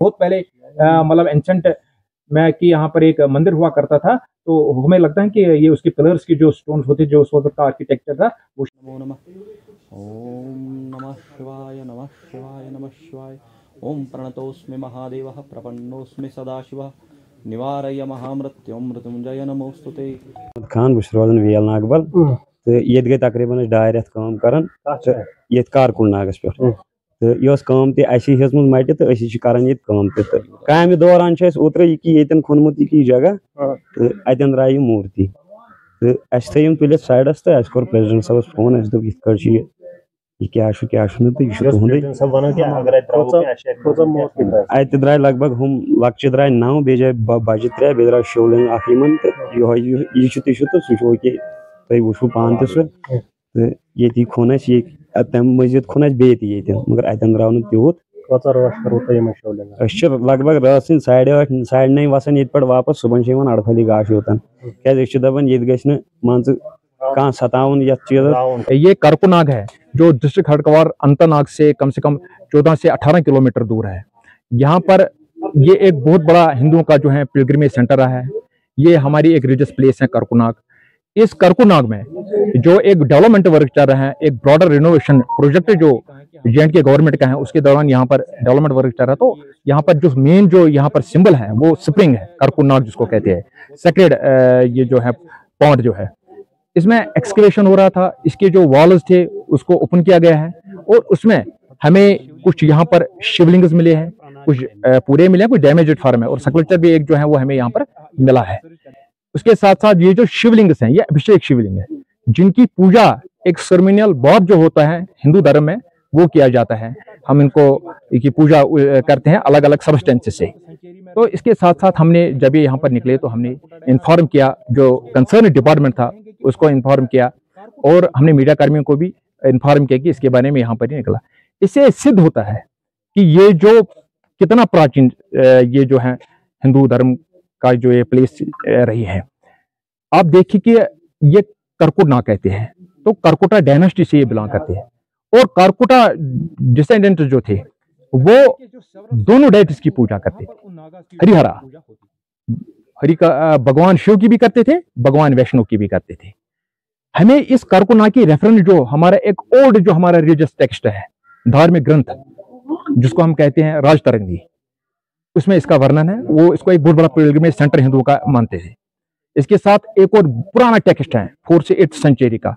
बहुत पहले मतलब एंशंट में कि यहाँ पर एक मंदिर हुआ करता था, तो हमें लगता है कि ये उसके पिलर्स की जो स्टोन होते, जो उस वक्त का आर्किटेक्चर था वो। नमो नमः। ओम नमः शिवाय नमः शिवाय नमः शिवाय। ओम प्रणतोस्मि महादेवः प्रपन्नोस्मि सदाशिवः निवारय महामृत्युं मृत्युंजय नमोस्तुते। खान बस रोजान वेल नागबल तो ये गई तकरीबन 2 रेत काम करन ये कारकुल नागस पे तो यह काम तसी हेजम मट तो असी करान ये काम काम दौरान ओतर ये खुनमुत ये जगह तो अतन द्राय मूर्ति तो अस थम तुलित साइडस तो अस कोर प्रेसिडेंट साहब फोन अस दोप ये क्या तो यह तुहद द्राय लगभग हम लक्चे द्राय 9 बे जाए बजे 3 बे द्राय शिवलिंग अखिमन तो यह सह तुम वो पान तो ये खुन तम मजीद खुन बे मगर अतन द्राव न तूत लगभग रात सद 8:30 9:30 वसान ये वापस सुबह अड़फली गाश योतन क्या दपान ये गि मान कह सतावन ये चीज। ये करकुनाग है जो डिस्ट्रिक्ट हेडक्वार्टर अंतनाग से कम 14 से 18 किलोमीटर दूर है। यहाँ पर ये एक बहुत बड़ा हिंदुओं का जो है पिलग्रिमेज सेंटर रहा है। ये हमारी एक रिलीजियस प्लेस है करकुनाग। इस करकुनाग में जो एक डेवलपमेंट वर्क चल रहा है, एक ब्रॉडर रिनोवेशन प्रोजेक्ट जो J&K गवर्नमेंट का है, उसके दौरान यहाँ पर डेवलपमेंट वर्क चल रहा है। तो यहाँ पर जो मेन जो यहाँ पर सिंबल है वो स्प्रिंग है, करकुनाग जिसको कहते हैं, सेक्रेड ये जो है पॉन्ड जो है, इसमें एक्सकेवेशन हो रहा था। इसके जो वॉल्स थे उसको ओपन किया गया है और उसमें हमें कुछ यहाँ पर शिवलिंग्स मिले हैं, कुछ पूरे मिले हैं, कुछ डैमेज्ड फॉर्म है और स्कल्पचर भी एक जो है वो हमें यहाँ पर मिला है। उसके साथ साथ ये जो शिवलिंग्स हैं ये अभिषेक शिवलिंग है जिनकी पूजा एक सर्मिनियल बहुत जो होता है हिंदू धर्म में वो किया जाता है। हम इनको की पूजा करते हैं अलग अलग सब्सटेंसेस से। तो इसके साथ साथ हमने जब ये यहाँ पर निकले तो हमने इन्फॉर्म किया, जो कंसर्न डिपार्टमेंट था उसको इन्फॉर्म किया और हमने मीडिया कर्मियों को भी इन्फॉर्म किया कि इसके बारे में यहाँ पर ही निकला। इससे सिद्ध होता है कि ये जो कितना प्राचीन ये जो है हिंदू धर्म का जो ये प्लेस रही है। आप देखिए कि ये करकुटना कहते हैं, तो करकुटा डायनेस्टी से ये बिलोंग करते हैं और करकुटा डिसेंडेंट जो थे वो दोनों डेटिस की पूजा करते थे। हरिहरा हरि का भगवान शिव की भी करते थे, भगवान वैष्णव की भी करते थे। हमें इस करकुना की रेफरेंस जो हमारा एक ओल्ड जो हमारा रिलीजियस टेक्स्ट है, धार्मिक ग्रंथ जिसको हम कहते हैं राजतरंगी, उसमें इसका वर्णन है। वो इसको एक बहुत बड़ा पिलग्रिमेज सेंटर हिंदुओं का मानते थे। इसके साथ एक और पुराना टेक्स्ट है 4th से 8th सेंचुरी का,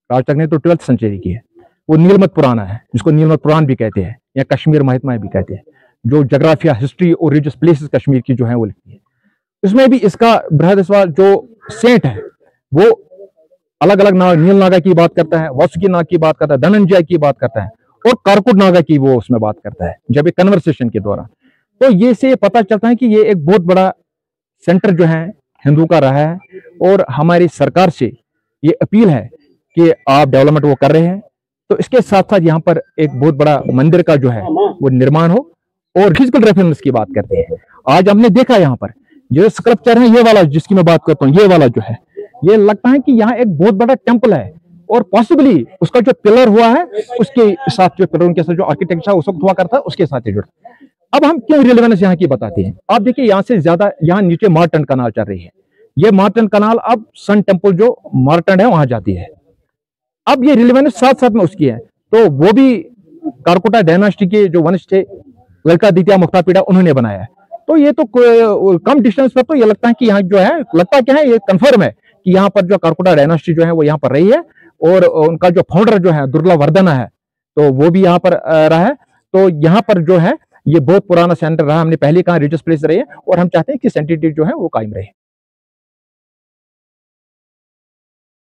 राजतरंगी तो 12th सेंचुरी की है, वो नीलमत पुराना है जिसको नीलमत पुराण भी कहते हैं या कश्मीर महात्मा भी कहते हैं, जो जोग्राफिया हिस्ट्री और रिलीजियस प्लेसेस कश्मीर की जो है वो लिखती है। उसमें भी इसका बृहस्पति जो सेंट है वो अलग अलग नील नागा की बात करता है, वासुकी नाग की बात करता है, धनंजय की बात करता है और कारकुट नागा की वो उसमें बात करता है जब एक कन्वर्सेशन के दौरान। तो ये से पता चलता है कि ये एक बहुत बड़ा सेंटर जो है हिंदू का रहा है और हमारी सरकार से ये अपील है कि आप डेवलपमेंट वो कर रहे हैं तो इसके साथ साथ यहाँ पर एक बहुत बड़ा मंदिर का जो है वो निर्माण हो। और फिजिकल रेफरेंस की बात करते हैं, आज हमने देखा यहाँ पर जो स्कल्पचर है ये वाला जिसकी मैं बात करता हूँ, ये वाला जो है ये लगता है कि यहाँ एक बहुत बड़ा टेंपल है और पॉसिबली उसका जो पिलर हुआ है उसके साथ जो पिलर के साथ जो आर्किटेक्चर उस वक्त हुआ करता है उसके साथ ही जुड़ा। अब हम क्यों रिलेवेंस यहाँ की बताते हैं, आप देखिए यहाँ से ज्यादा यहाँ नीचे मार्टन कनाल चल रही है, ये मार्टन कनाल अब सन टेम्पल जो मार्टन है वहां जाती है। अब ये रिलेवेंस साथ साथ में उसकी है, तो वो भी कारकुटा डायनास्टी के जो वंश थे ललितादित्य मुक्तापीड़ा उन्होंने बनाया है। तो ये तो कम डिस्टेंस पर तो ये लगता है कि यहाँ जो है लगता क्या है ये कंफर्म है कि यहाँ पर जो कारकुटा डायनास्टी जो है वो यहाँ पर रही है और उनका जो फाउंडर जो है दुर्लभवर्धना है तो वो भी यहाँ पर रहा है। तो यहाँ पर जो है ये बहुत पुराना सेंटर रहा, हमने पहले कहा रिलीजियस प्लेस रही है और हम चाहते हैं कि सेंटिटी जो है वो कायम रहे।